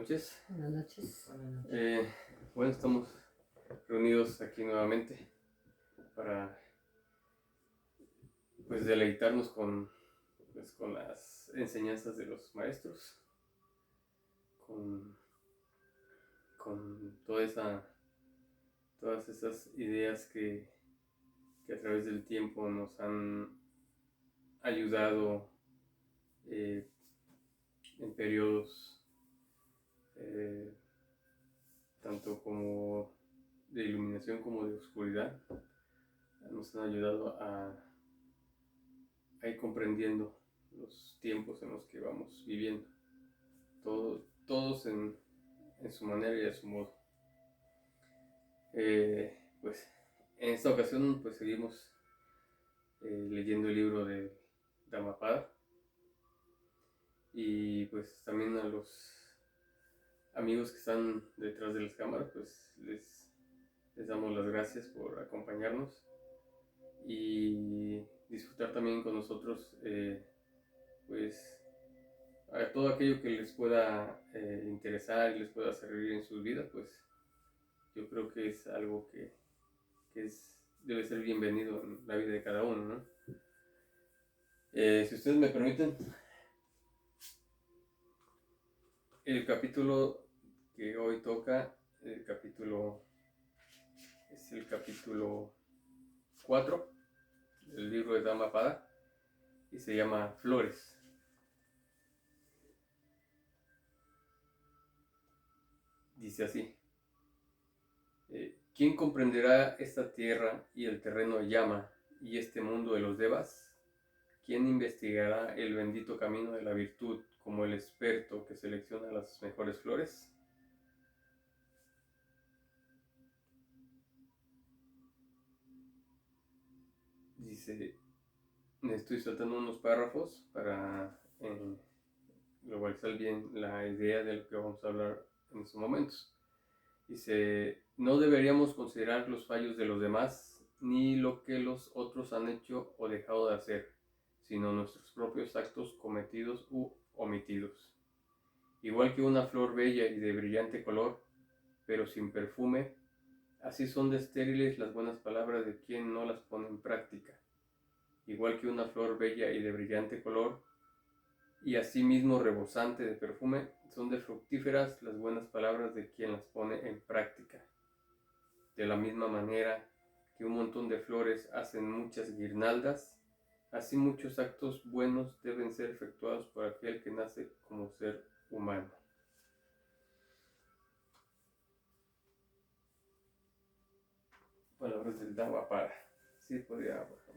noches. Buenas noches. Bueno, estamos reunidos aquí nuevamente para deleitarnos con las enseñanzas de los maestros, con todas esas ideas que a través del tiempo nos han ayudado en periodos tanto como de iluminación como de oscuridad. Nos han ayudado a ir comprendiendo los tiempos en los que vamos viviendo, todos en su manera y a su modo. Pues en esta ocasión pues seguimos leyendo el libro de Dhammapada, y pues también a los amigos que están detrás de las cámaras pues les damos las gracias por acompañarnos y disfrutar también con nosotros pues a todo aquello que les pueda interesar y les pueda servir en sus vidas. Pues yo creo que es algo que debe ser bienvenido en la vida de cada uno, ¿no? Si ustedes me permiten, el capítulo que hoy toca, es el capítulo 4 del libro de Dhammapada y se llama Flores. Dice así: ¿quién comprenderá esta tierra y el terreno llama y este mundo de los devas? ¿Quién investigará el bendito camino de la virtud como el experto que selecciona las mejores flores? Dice, estoy saltando unos párrafos para globalizar bien la idea de lo que vamos a hablar en estos momentos. Dice, no deberíamos considerar los fallos de los demás, ni lo que los otros han hecho o dejado de hacer, sino nuestros propios actos cometidos u omitidos. Igual que una flor bella y de brillante color, pero sin perfume, así son de estériles las buenas palabras de quien no las pone en práctica. Igual que una flor bella y de brillante color, y asimismo rebosante de perfume, son de fructíferas las buenas palabras de quien las pone en práctica. De la misma manera que un montón de flores hacen muchas guirnaldas, así muchos actos buenos deben ser efectuados por aquel que nace como ser humano. Palabras del Dhammapada. Sí, podría bajar un poquito.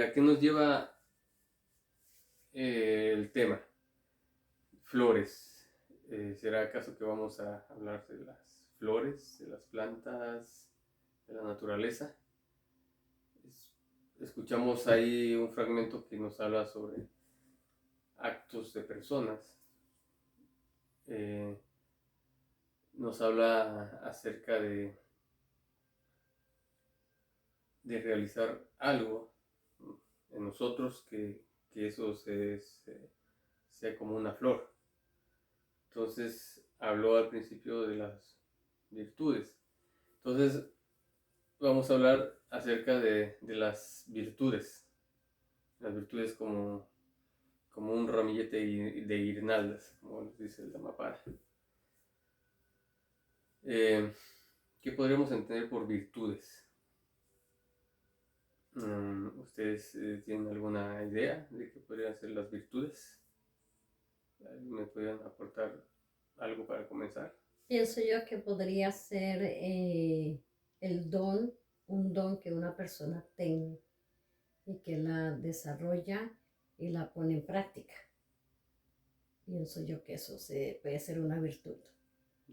¿A qué nos lleva el tema? Flores. ¿Será acaso que vamos a hablar de las flores, de las plantas, de la naturaleza? Escuchamos ahí un fragmento que nos habla sobre actos de personas. Nos habla acerca de realizar algo en nosotros que eso sea como una flor. Entonces habló al principio de las virtudes. Entonces vamos a hablar acerca de las virtudes. Las virtudes como un ramillete de guirnaldas, como nos dice el Dhammapada. ¿Qué podríamos entender por virtudes? ¿Ustedes tienen alguna idea de qué podrían ser las virtudes? ¿Me podrían aportar algo para comenzar? Pienso yo que podría ser un don que una persona tenga y que la desarrolla y la pone en práctica. Pienso yo que eso puede ser una virtud.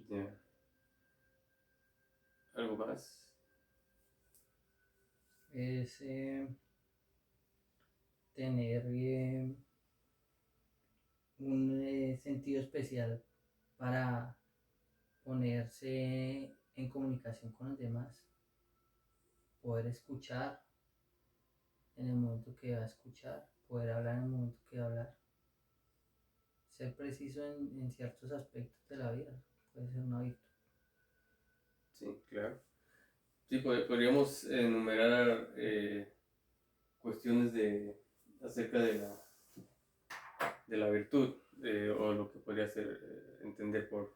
Yeah. ¿Algo más? Es tener un sentido especial para ponerse en comunicación con los demás, poder escuchar, en el momento que va a escuchar, poder hablar en el momento que va a hablar, ser preciso en ciertos aspectos de la vida, puede ser una virtud. Sí, claro. Sí, podríamos enumerar cuestiones acerca de la virtud, o lo que podría ser entender por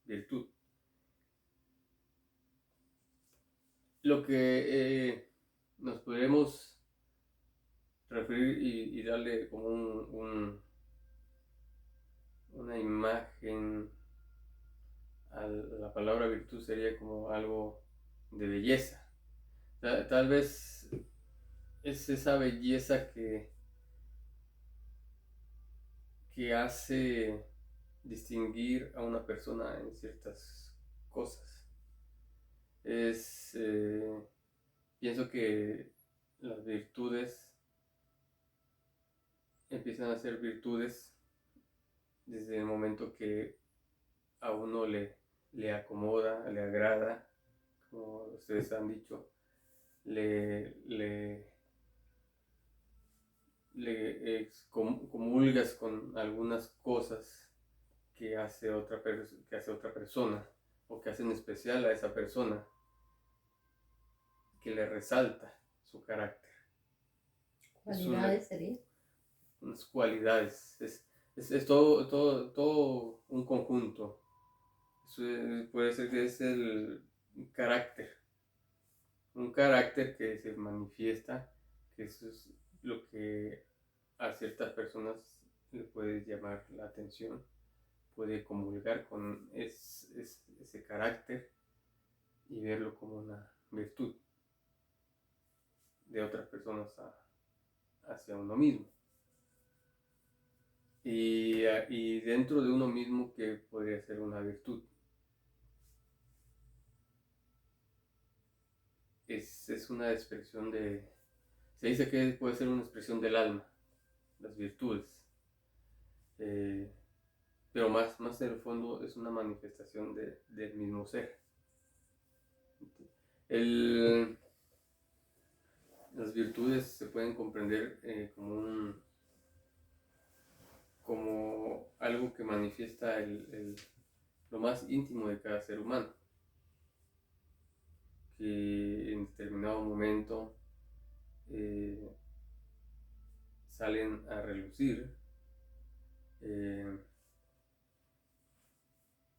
virtud. Lo que nos podríamos referir y darle como una imagen a la palabra virtud sería como algo de belleza. Tal vez es esa belleza que hace distinguir a una persona en ciertas cosas. Pienso que las virtudes empiezan a ser virtudes desde el momento que a uno le acomoda, le agrada, como ustedes han dicho, le comulgas con algunas cosas que hace otra persona, o que hacen especial a esa persona, que le resalta su carácter. Cualidades sería. Unas cualidades. Es todo un conjunto. Puede ser que es el carácter. Un carácter que se manifiesta, que eso es lo que a ciertas personas le puede llamar la atención, puede comulgar con ese carácter y verlo como una virtud de otras personas hacia uno mismo. Y dentro de uno mismo, que podría ser una virtud. Es una expresión se dice que puede ser una expresión del alma, las virtudes. Pero más en el fondo es una manifestación del mismo ser. Las virtudes se pueden comprender como algo que manifiesta lo más íntimo de cada ser humano, que en determinado momento salen a relucir,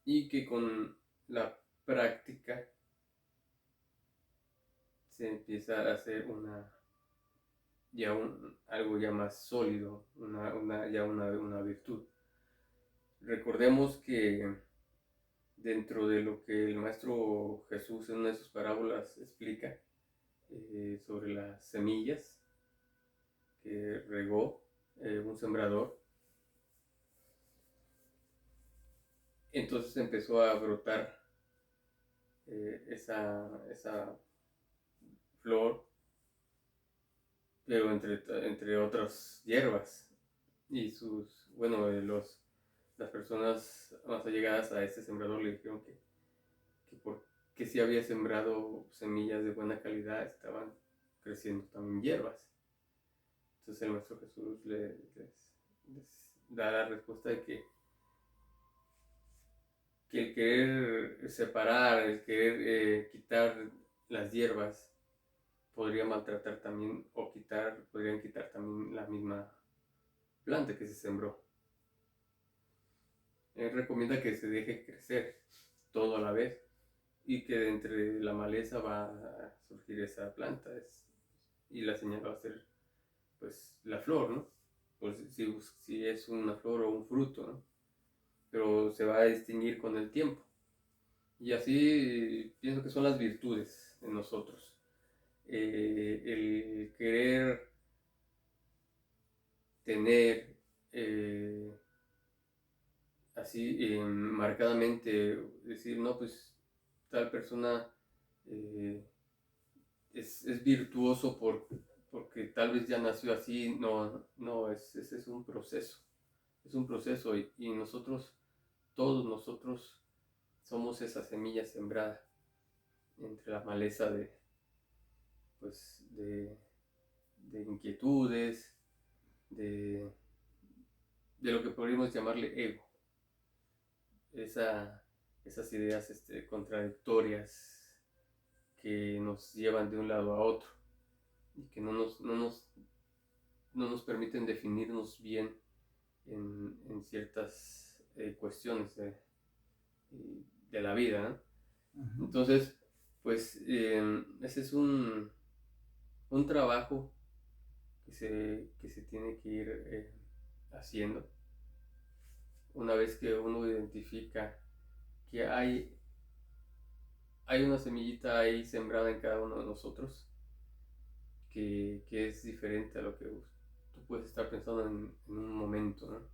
y que con la práctica se empieza a hacer algo ya más sólido, una virtud. Recordemos que dentro de lo que el Maestro Jesús en una de sus parábolas explica sobre las semillas que regó un sembrador, entonces empezó a brotar esa flor, pero entre otras hierbas, y las personas más allegadas a este sembrador le dijeron que si había sembrado semillas de buena calidad, estaban creciendo también hierbas. Entonces el Maestro Jesús les da la respuesta de que el querer separar, el querer quitar las hierbas, podría maltratar también, o podrían quitar también la misma planta que se sembró. Él recomienda que se deje crecer todo a la vez, y que de entre la maleza va a surgir esa planta, y la señal va a ser pues la flor, ¿no? Pues si es una flor o un fruto, ¿no? Pero se va a distinguir con el tiempo. Y así pienso que son las virtudes en nosotros. El querer tener así marcadamente, decir, no, pues tal persona es virtuoso porque tal vez ya nació así. No, es un proceso. Es un proceso, y todos nosotros, somos esa semilla sembrada entre la maleza de de inquietudes, de lo que podríamos llamarle ego. Esas ideas contradictorias que nos llevan de un lado a otro y que no nos permiten definirnos bien en ciertas cuestiones de la vida, ¿no? Ujú. Entonces, pues ese es un trabajo que se tiene que ir haciendo una vez que uno identifica que hay una semillita ahí sembrada en cada uno de nosotros que es diferente a lo que tú puedes estar pensando en un momento, ¿no?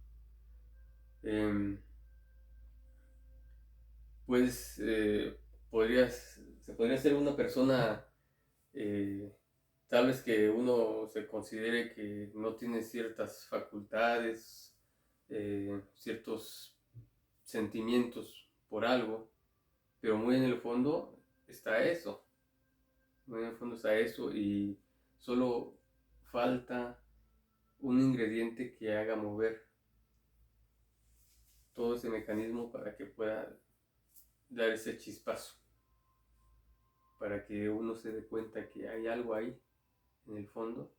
Pues se podría ser una persona, tal vez que uno se considere que no tiene ciertas facultades, ciertos sentimientos por algo, pero muy en el fondo está eso, muy en el fondo está eso y solo falta un ingrediente que haga mover todo ese mecanismo para que pueda dar ese chispazo, para que uno se dé cuenta que hay algo ahí en el fondo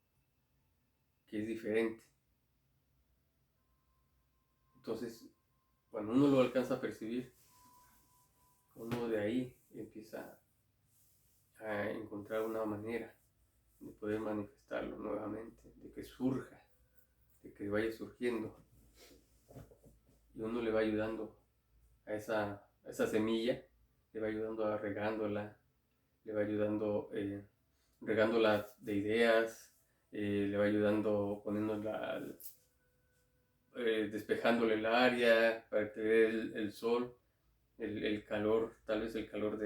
que es diferente. Entonces, cuando uno lo alcanza a percibir, uno de ahí empieza a encontrar una manera de poder manifestarlo nuevamente, de que surja, de que vaya surgiendo, y uno le va ayudando a esa semilla, le va ayudando a regándola, le va ayudando regándola de ideas, le va ayudando poniéndola, despejándole el área para que dé el sol, el calor, tal vez el calor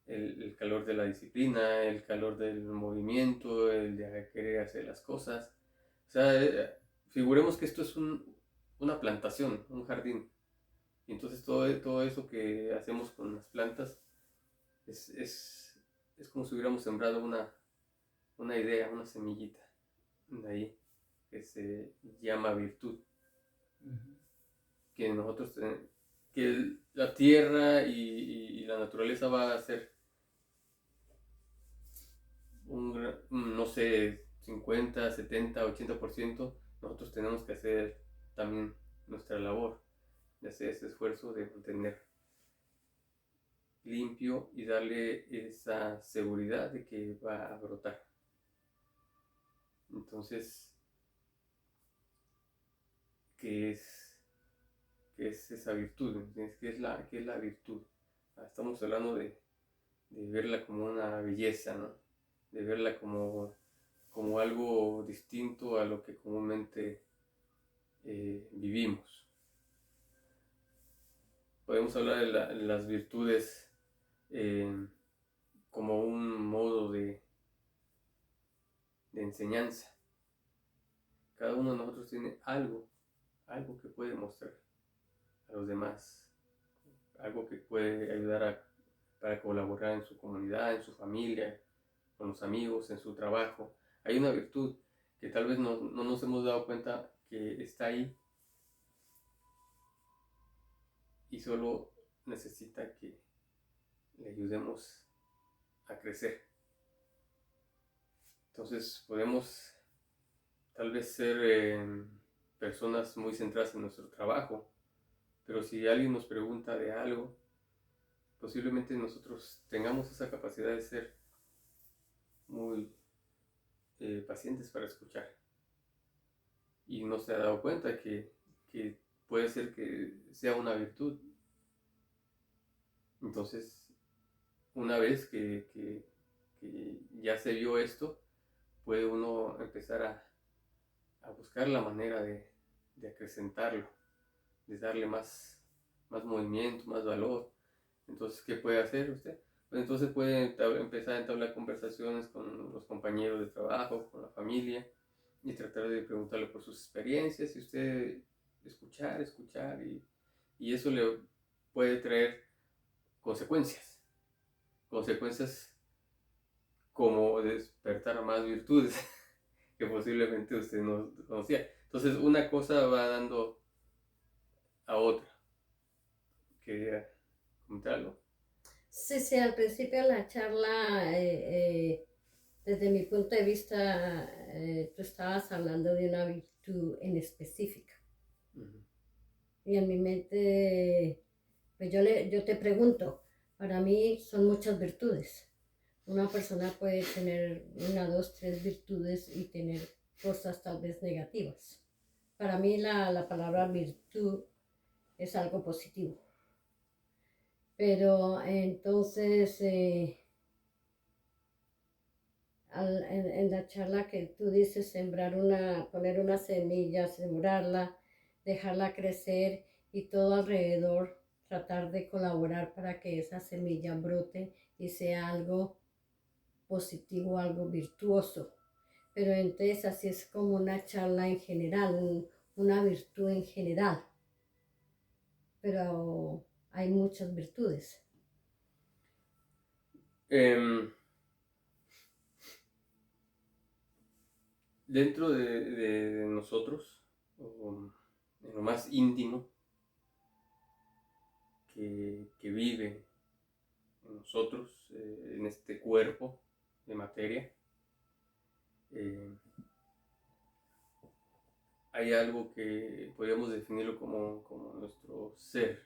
el calor de la disciplina, el calor del movimiento, el de querer hacer las cosas. O sea, figuremos que esto es una plantación, un jardín. Y entonces todo eso que hacemos con las plantas es como si hubiéramos sembrado una idea, una semillita de ahí que se llama virtud. Ujú. Que nosotros que la tierra y la naturaleza va a ser no sé, 50, 70, 80%. Nosotros tenemos que hacer también nuestra labor de hacer ese esfuerzo de mantener limpio y darle esa seguridad de que va a brotar. Entonces, ¿qué es esa virtud? ¿Entiendes? ¿Qué es la virtud? Estamos hablando de verla como una belleza, ¿no? De verla como algo distinto a lo que comúnmente vivimos. Podemos hablar de las virtudes como un modo de enseñanza. Cada uno de nosotros tiene algo que puede mostrar a los demás, algo que puede ayudar para colaborar en su comunidad, en su familia, con los amigos, en su trabajo. Hay una virtud que tal vez no nos hemos dado cuenta que está ahí y solo necesita que le ayudemos a crecer. Entonces podemos tal vez ser personas muy centradas en nuestro trabajo, pero si alguien nos pregunta de algo, posiblemente nosotros tengamos esa capacidad de ser muy pacientes para escuchar y no se ha dado cuenta que puede ser que sea una virtud. Entonces, una vez que ya se vio esto, puede uno empezar a buscar la manera de acrecentarlo, de darle más movimiento, más valor. Entonces, ¿qué puede hacer usted? Pues entonces puede empezar a entablar conversaciones con los compañeros de trabajo, con la familia, y tratar de preguntarle por sus experiencias y usted escuchar y eso le puede traer consecuencias como despertar más virtudes que posiblemente usted no conocía. Entonces una cosa va dando a otra. ¿Quería comentar algo? Sí, sí, al principio de la charla, desde mi punto de vista, tú estabas hablando de una virtud en específica. Uh-huh. Y en mi mente, pues yo te pregunto, para mí son muchas virtudes. Una persona puede tener una, dos, tres virtudes y tener cosas tal vez negativas. Para mí la palabra virtud es algo positivo. Pero entonces, en la charla que tú dices, poner una semilla, sembrarla, dejarla crecer y todo alrededor, tratar de colaborar para que esa semilla brote y sea algo positivo, algo virtuoso. Pero entonces así es como una charla en general, una virtud en general. Pero hay muchas virtudes. Dentro de nosotros, o en lo más íntimo que vive en nosotros, en este cuerpo de materia, hay algo que podríamos definirlo como nuestro ser,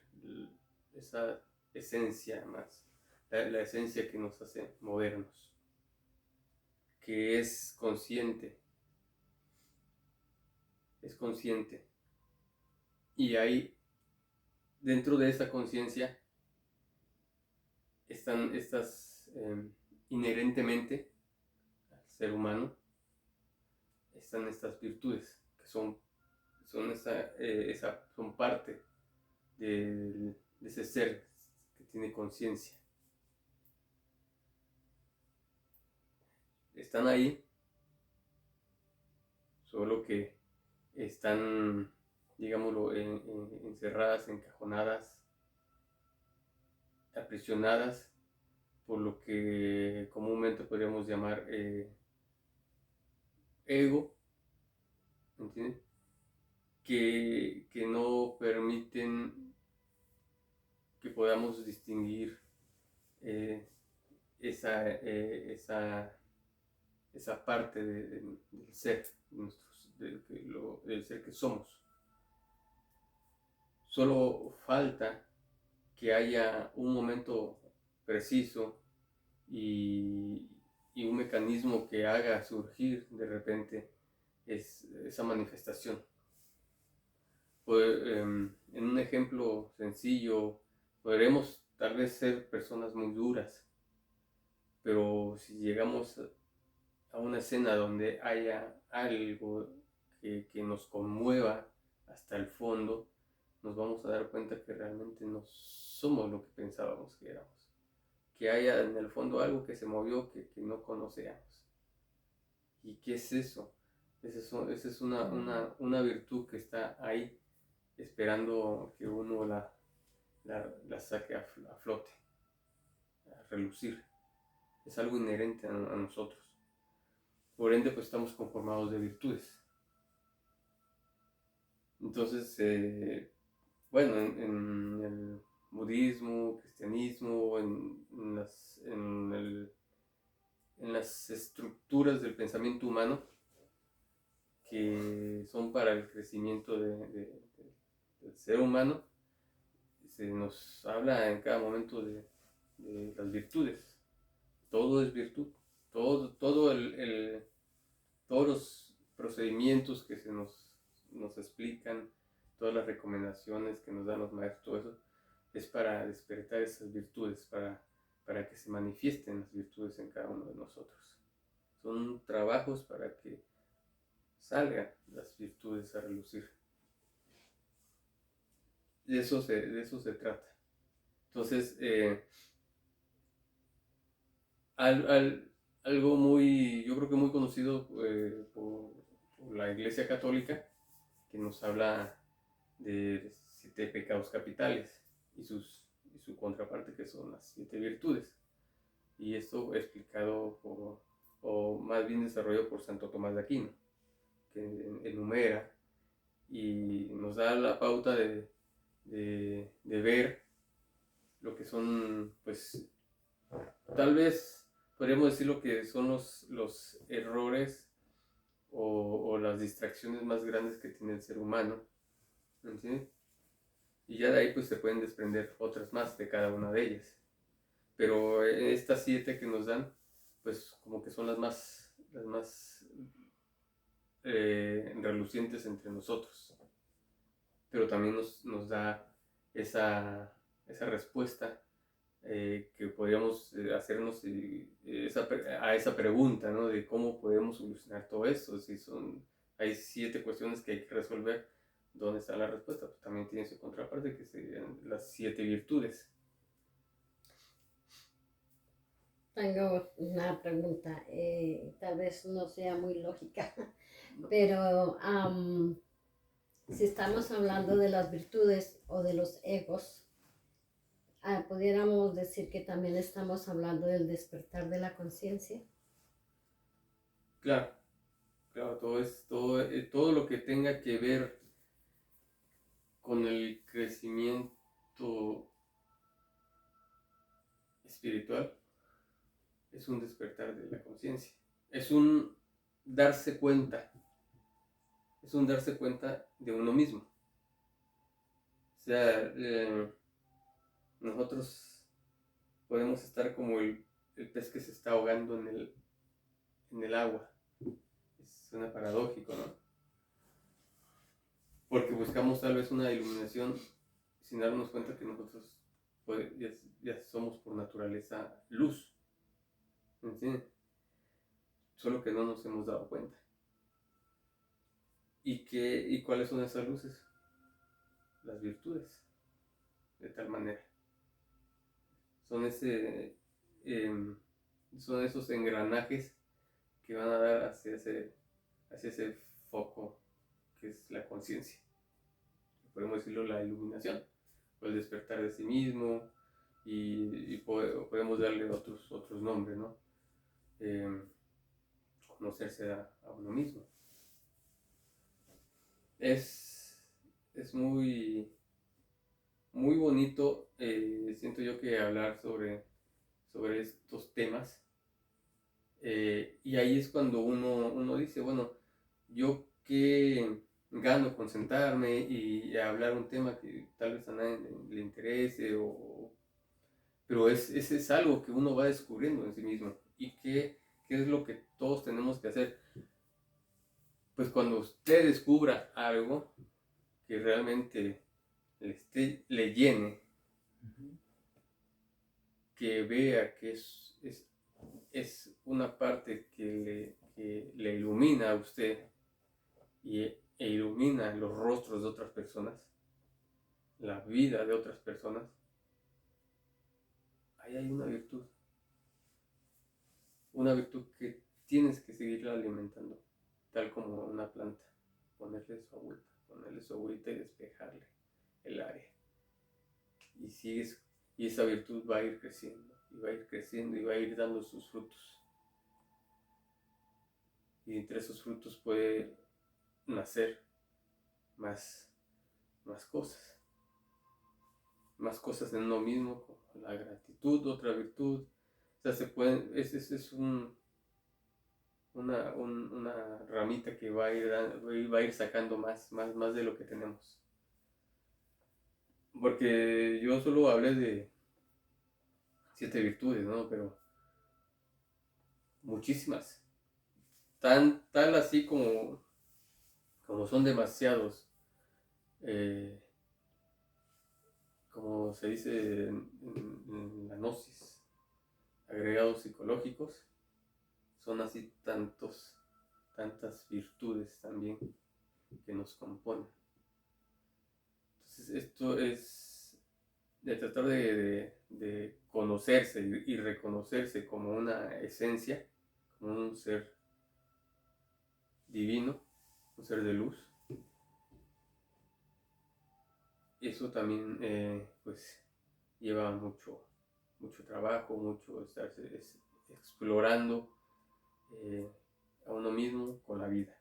esa esencia más, la esencia que nos hace movernos, que es consciente, y ahí dentro de esa conciencia están estas, inherentemente al ser humano, están estas virtudes que son son parte de ese ser que tiene conciencia. Están ahí, solo que están, digámoslo, encerradas, encajonadas, aprisionadas por lo que comúnmente podríamos llamar ego, ¿entiendes? Que no permiten que podamos distinguir esa parte del ser, del ser que somos. Solo falta que haya un momento preciso y un mecanismo que haga surgir de repente esa manifestación. Pues, en un ejemplo sencillo, podremos tal vez ser personas muy duras, pero si llegamos a una escena donde haya algo que nos conmueva hasta el fondo, nos vamos a dar cuenta que realmente no somos lo que pensábamos que éramos. Que haya en el fondo algo que se movió que no conocíamos. ¿Y qué es eso? Esa es una virtud que está ahí esperando que uno la saque a flote, a relucir. Es algo inherente a nosotros. Por ende, pues estamos conformados de virtudes. Entonces, bueno, en el budismo, cristianismo, en las estructuras del pensamiento humano que son para el crecimiento del ser humano, se nos habla en cada momento de las virtudes. Todo es virtud. Todos los procedimientos que nos explican, todas las recomendaciones que nos dan los maestros, todo eso es para despertar esas virtudes, para que se manifiesten las virtudes en cada uno de nosotros. Son trabajos para que salgan las virtudes a relucir. De eso se trata. Entonces, algo yo creo que muy conocido por la Iglesia Católica, que nos habla de 7 pecados capitales y su contraparte, que son las 7 virtudes. Y esto explicado o más bien desarrollado por Santo Tomás de Aquino. que enumera y nos da la pauta de ver lo que son, pues, tal vez podríamos decir lo que son los errores o las distracciones más grandes que tiene el ser humano, ¿entiendes? Y ya de ahí pues se pueden desprender otras más de cada una de ellas. Pero estas 7 que nos dan, pues como que son las más relucientes entre nosotros. Pero también nos da esa respuesta que podríamos hacernos a esa pregunta, ¿no? De cómo podemos solucionar todo esto. Si hay 7 cuestiones que hay que resolver, ¿dónde está la respuesta? Pues también tiene su contraparte, que serían las 7 virtudes. Tengo una pregunta, tal vez no sea muy lógica, pero si estamos hablando de las virtudes o de los egos, pudiéramos decir que también estamos hablando del despertar de la conciencia. Claro, todo lo que tenga que ver con el crecimiento espiritual es un despertar de la conciencia. Es un darse cuenta de uno mismo. O sea, nosotros podemos estar como el pez que se está ahogando en el agua. Suena paradójico, ¿no? Porque buscamos tal vez una iluminación sin darnos cuenta que nosotros pues, ya somos por naturaleza luz. ¿Entiendes? Solo que no nos hemos dado cuenta. ¿Y cuáles son esas luces? Las virtudes. De tal manera. Son esos engranajes que van a dar hacia ese foco que es la conciencia. Podemos decirlo la iluminación, o el despertar de sí mismo, y podemos darle otros nombres, ¿no? Conocerse a uno mismo. Es muy, muy bonito, siento yo, que hablar sobre estos temas. Y ahí es cuando uno dice, bueno, yo qué gano con sentarme y hablar un tema que tal vez a nadie le interese, pero es algo que uno va descubriendo en sí mismo. ¿Y qué es lo que todos tenemos que hacer? Pues cuando usted descubra algo que realmente le llene, que vea que es una parte que le ilumina a usted e ilumina los rostros de otras personas, la vida de otras personas, ahí hay una virtud que tienes que seguirla alimentando, tal como una planta, ponerle su agüita y despejarle el área. Y esa virtud va a ir creciendo, y va a ir creciendo, y va a ir dando sus frutos. Y entre esos frutos puede nacer más cosas. Más cosas en uno mismo, como la gratitud, otra virtud. O sea, es una ramita que va a ir sacando más de lo que tenemos. Porque yo solo hablé de 7 virtudes, ¿no? Pero muchísimas. Tal así como son demasiados, como se dice en la gnosis, agregados psicológicos, son así tantas virtudes también que nos componen. Entonces esto es de tratar de conocerse y reconocerse como una esencia, como un ser divino, un ser de luz. Eso también pues lleva mucho trabajo, mucho estarse explorando a uno mismo con la vida.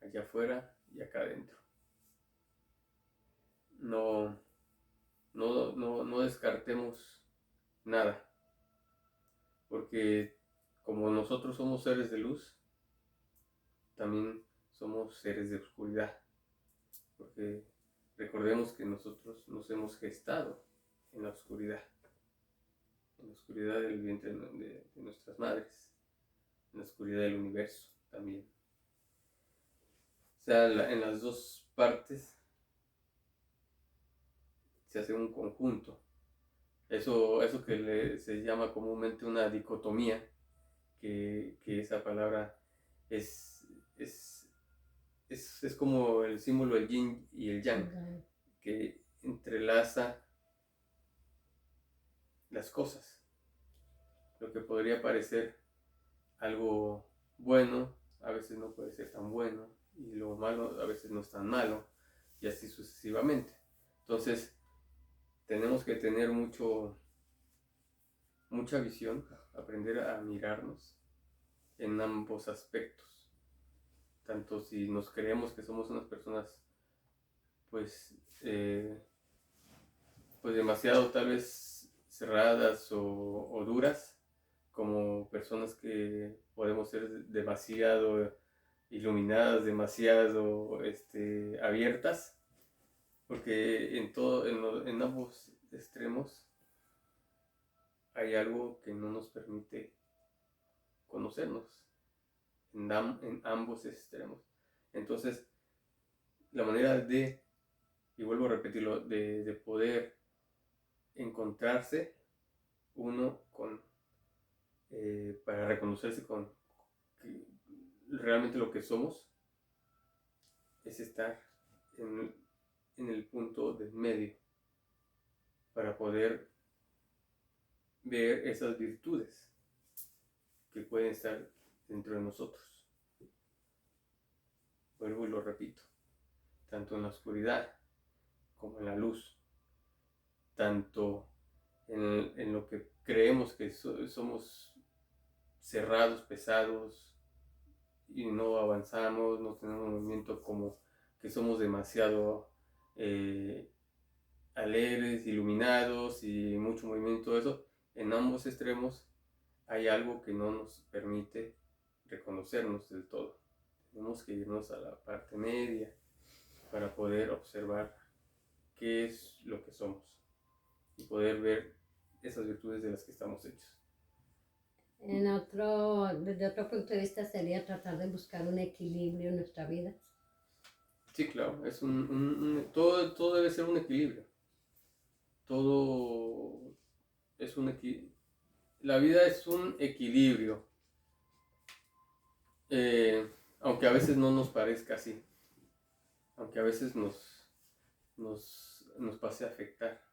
allá afuera y acá adentro. No descartemos nada, porque como nosotros somos seres de luz, también somos seres de oscuridad, porque recordemos que nosotros nos hemos gestado en la oscuridad del vientre de nuestras madres, en la oscuridad del universo también. O sea, en las dos partes se hace un conjunto. Eso que se llama comúnmente una dicotomía, que esa palabra es como el símbolo del yin y el yang, que entrelaza las cosas. Lo que podría parecer algo bueno, a veces no puede ser tan bueno, y lo malo a veces no es tan malo, y así sucesivamente. Entonces, tenemos que tener mucha visión, aprender a mirarnos en ambos aspectos. Tanto si nos creemos que somos unas personas pues demasiado tal vez cerradas o duras, como personas que podemos ser demasiado iluminadas, demasiado abiertas, porque en ambos extremos hay algo que no nos permite conocernos, en ambos extremos. Entonces, la manera y vuelvo a repetirlo, de poder encontrarse uno para reconocerse con realmente lo que somos, es estar en el punto del medio, para poder ver esas virtudes que pueden estar dentro de nosotros. Vuelvo y lo repito, tanto en la oscuridad como en la luz, tanto en lo que creemos que somos cerrados, pesados, y no avanzamos, no tenemos movimiento, como que somos demasiado alegres, iluminados y mucho movimiento. Eso, en ambos extremos hay algo que no nos permite reconocernos del todo. Tenemos que irnos a la parte media para poder observar qué es lo que somos y poder ver esas virtudes de las que estamos hechos. Desde otro punto de vista sería tratar de buscar un equilibrio en nuestra vida. Sí, claro, es todo debe ser un equilibrio. Todo es un equilibrio. La vida es un equilibrio, aunque a veces no nos parezca así, aunque a veces nos pase a afectar,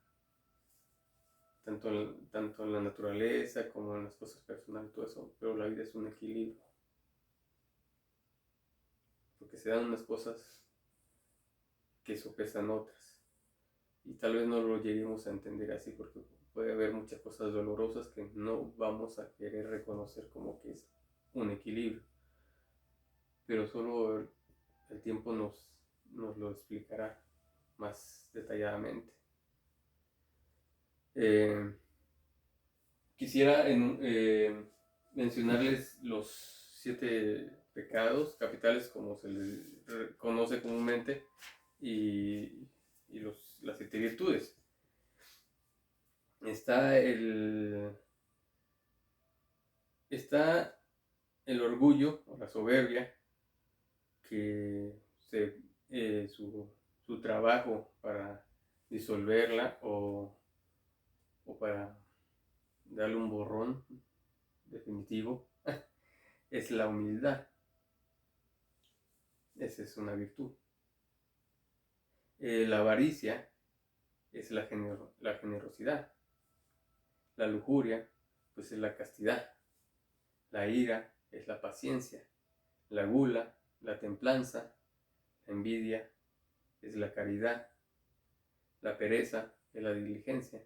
tanto en la naturaleza como en las cosas personales, todo eso, pero la vida es un equilibrio, porque se dan unas cosas que sopesan otras, y tal vez no lo lleguemos a entender así, porque puede haber muchas cosas dolorosas que no vamos a querer reconocer como que es un equilibrio, pero solo el tiempo nos lo explicará más detalladamente. Quisiera mencionarles los 7 pecados capitales, como se les conoce comúnmente, y las 7 virtudes. Está el orgullo o la soberbia, que su trabajo para disolverla o para darle un borrón definitivo es la humildad. Esa es una virtud. La avaricia es la generosidad. La lujuria pues es la castidad. La ira es la paciencia. La gula, la templanza. La envidia es la caridad. La pereza es la diligencia.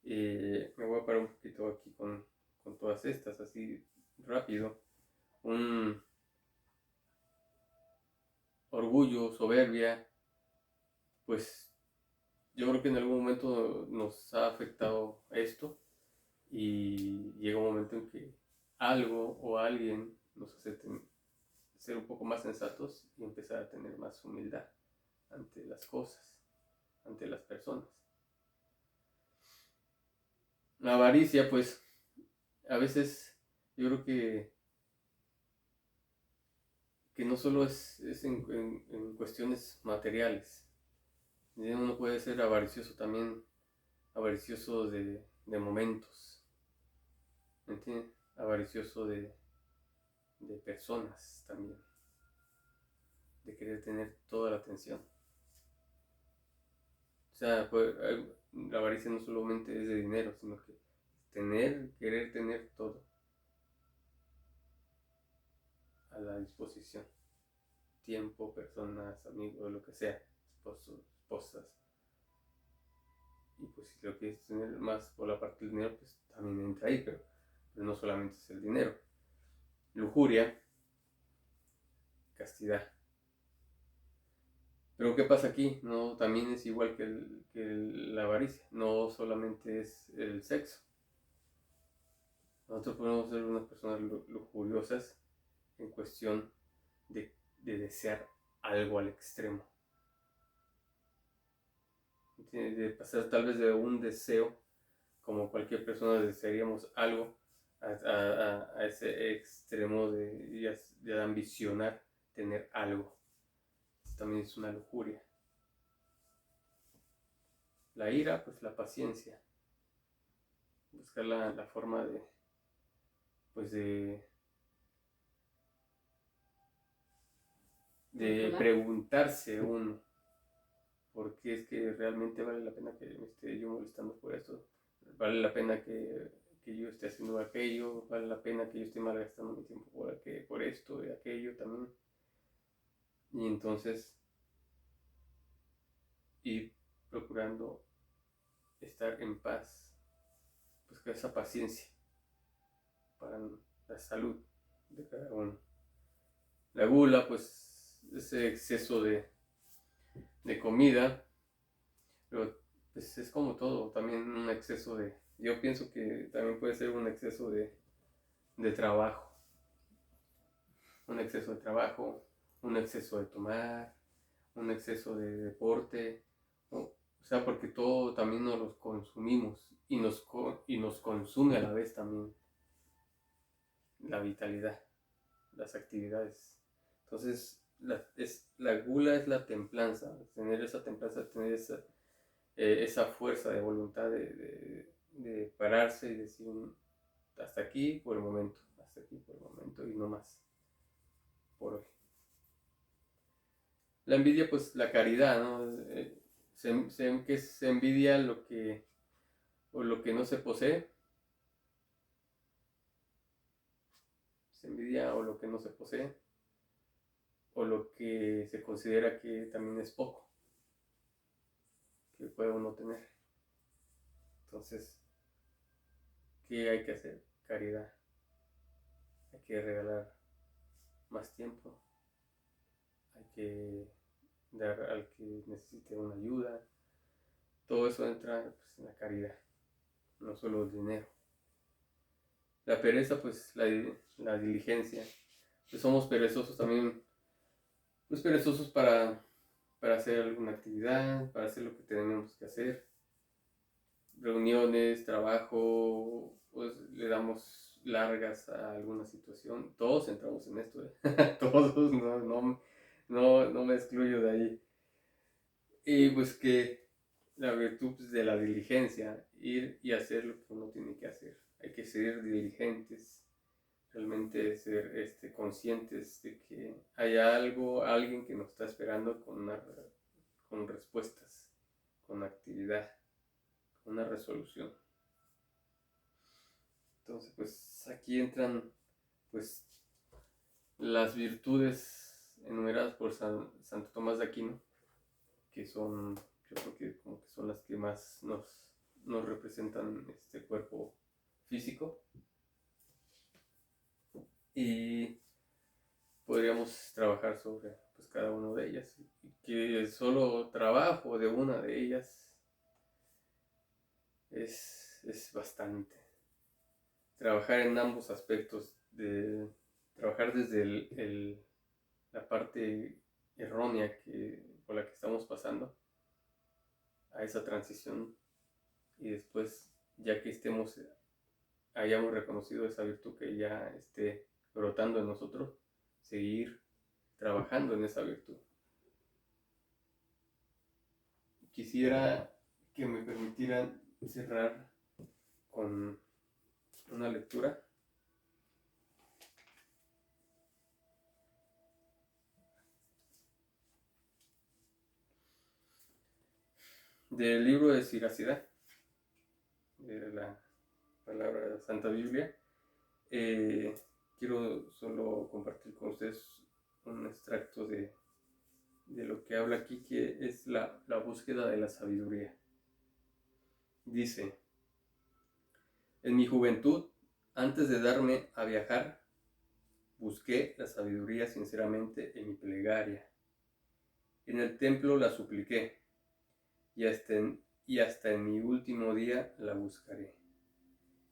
Me voy a parar un poquito aquí con todas estas, así rápido. orgullo, soberbia, pues yo creo que en algún momento nos ha afectado esto y llega un momento en que algo o alguien nos hace ser un poco más sensatos y empezar a tener más humildad ante las cosas, ante las personas. La avaricia, pues, a veces yo creo que no solo es en cuestiones materiales. Uno puede ser avaricioso también, avaricioso de momentos, ¿me entiendes? Avaricioso de personas también, de querer tener toda la atención. O sea, la avaricia no solamente es de dinero, sino que querer tener todo a la disposición. Tiempo, personas, amigos, lo que sea, esposos, esposas. Y pues si lo quieres tener más por la parte del dinero, pues también entra ahí, pero no solamente es el dinero. Lujuria, castidad. Pero ¿qué pasa aquí? No, también es igual que la avaricia, no solamente es el sexo. Nosotros podemos ser unas personas lujuriosas en cuestión de desear algo al extremo. De pasar tal vez de un deseo, como cualquier persona desearíamos algo, a ese extremo de ambicionar tener algo. Esto también es una lujuria. La ira, pues la paciencia. Buscar la forma pues de preguntarse uno por qué es que realmente vale la pena que me esté yo molestando por esto, vale la pena que yo esté haciendo aquello, vale la pena que yo esté malgastando mi tiempo por esto y aquello también. Y entonces ir procurando estar en paz, pues con esa paciencia para la salud de cada uno. La gula, pues ese exceso de comida, pero pues es como todo, también un exceso yo pienso que también puede ser un exceso de trabajo, un exceso de trabajo, un exceso de tomar, un exceso de deporte, o sea, porque todo también nos los consumimos y nos consume a la vez también la vitalidad, las actividades. Entonces, la gula es la templanza, tener esa templanza, tener esa fuerza de voluntad de pararse y decir hasta aquí por el momento, hasta aquí por el momento y no más por hoy. La envidia, pues la caridad, ¿no? Que se envidia lo que no se posee. Se envidia o lo que no se posee, o lo que se considera que también es poco, que puede uno tener. Entonces, ¿qué hay que hacer? Caridad. Hay que regalar más tiempo. Hay que dar al que necesite una ayuda. Todo eso entra pues, en la caridad, no solo el dinero. La pereza, pues la diligencia. Pues somos perezosos también, pues perezosos para hacer alguna actividad, para hacer lo que tenemos que hacer. Reuniones, trabajo, pues le damos largas a alguna situación. Todos entramos en esto, Todos, no me excluyo de ahí. Y pues que la virtud de la diligencia, ir y hacer lo que uno tiene que hacer. Hay que ser diligentes, realmente ser conscientes de que hay alguien que nos está esperando con respuestas, con actividad, con una resolución. Entonces, pues aquí entran pues las virtudes enumeradas por Santo Tomás de Aquino, que son, yo creo que como que son las que más nos representan este cuerpo físico. Y podríamos trabajar sobre pues, cada una de ellas. Y que el solo trabajo de una de ellas es bastante. Trabajar en ambos aspectos, de trabajar desde la parte errónea por la que estamos pasando a esa transición, y después, ya que hayamos reconocido esa virtud que ya esté brotando en nosotros, seguir trabajando en esa virtud. Quisiera que me permitieran cerrar con una lectura del libro de Siracidad, de la palabra de la Santa Biblia. Quiero solo compartir con ustedes un extracto de lo que habla aquí, que es la búsqueda de la sabiduría. Dice: en mi juventud, antes de darme a viajar, busqué la sabiduría sinceramente en mi plegaria. En el templo la supliqué, y hasta en mi último día la buscaré.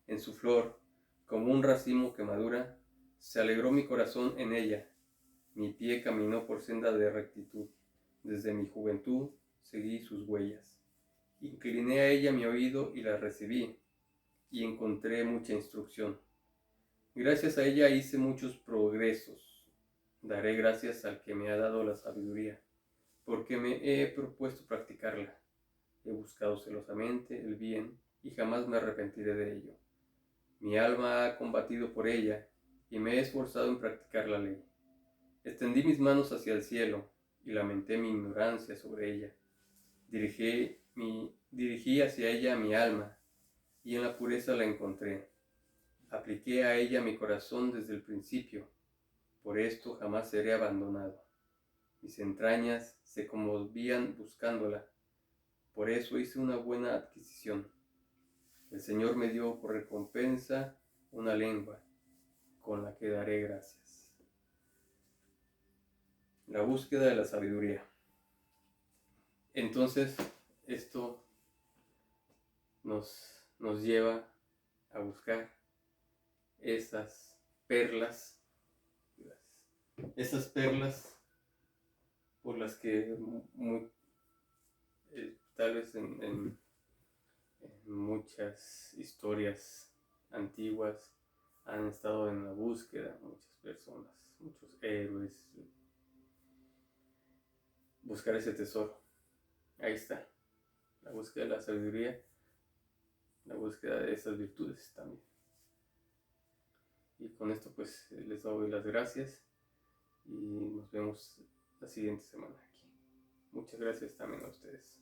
En su flor, como un racimo que madura, se alegró mi corazón en ella. Mi pie caminó por senda de rectitud. Desde mi juventud seguí sus huellas. Incliné a ella mi oído y la recibí, y encontré mucha instrucción. Gracias a ella hice muchos progresos. Daré gracias al que me ha dado la sabiduría, porque me he propuesto practicarla. He buscado celosamente el bien y jamás me arrepentiré de ello. Mi alma ha combatido por ella y me he esforzado en practicar la ley. Extendí mis manos hacia el cielo y lamenté mi ignorancia sobre ella. Dirigí hacia ella mi alma y en la pureza la encontré. Apliqué a ella mi corazón desde el principio. Por esto jamás seré abandonado. Mis entrañas se conmovían buscándola. Por eso hice una buena adquisición. El Señor me dio por recompensa una lengua con la que daré gracias. La búsqueda de la sabiduría. Entonces, esto nos lleva a buscar esas perlas por las que tal vez en muchas historias antiguas han estado en la búsqueda muchas personas, muchos héroes. Buscar ese tesoro. Ahí está. La búsqueda de la sabiduría, la búsqueda de esas virtudes también. Y con esto pues les doy las gracias y nos vemos la siguiente semana aquí. Muchas gracias también a ustedes.